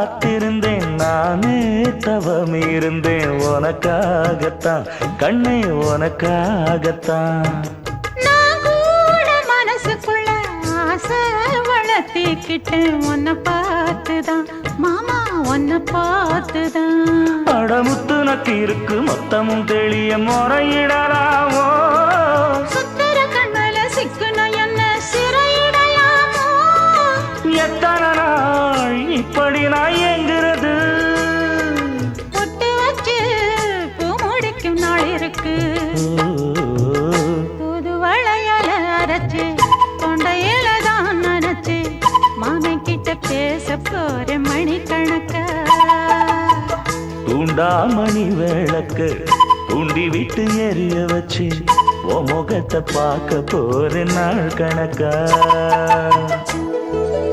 காத்திருந்தேன் நானே தவம் இருந்தேன் உனக்காகத்தான் கண்ணே உனக்காகத்தான் நான் கூட மனசுக்குள்ள ஆசை வளர்த்திக்கிட்டேன் உன்னை பார்த்துதான் மாமா உன்னை பார்த்துதான் அடமுத்து நக்கு இருக்கு மொத்தமும் தெளிய முறையிடலாமோ சுத்தர கண்மல சிக்குன என்ன சிறையிடலாமோ எத்தனை நாள் இப்படி நான் எங்கிறது பொட்டு வச்சு பூ முடிக்கும் நாள் இருக்கு புது வளையல அரைச்சு தொண்டையில தான் நினைச்சு மாமன் கிட்ட பேச போற மணிக்கணக்க தூண்டாமணி விளக்கு தூண்டி விட்டு எரிய வச்சு உன் முகத்தை பார்க்க போற நாள் கணக்கா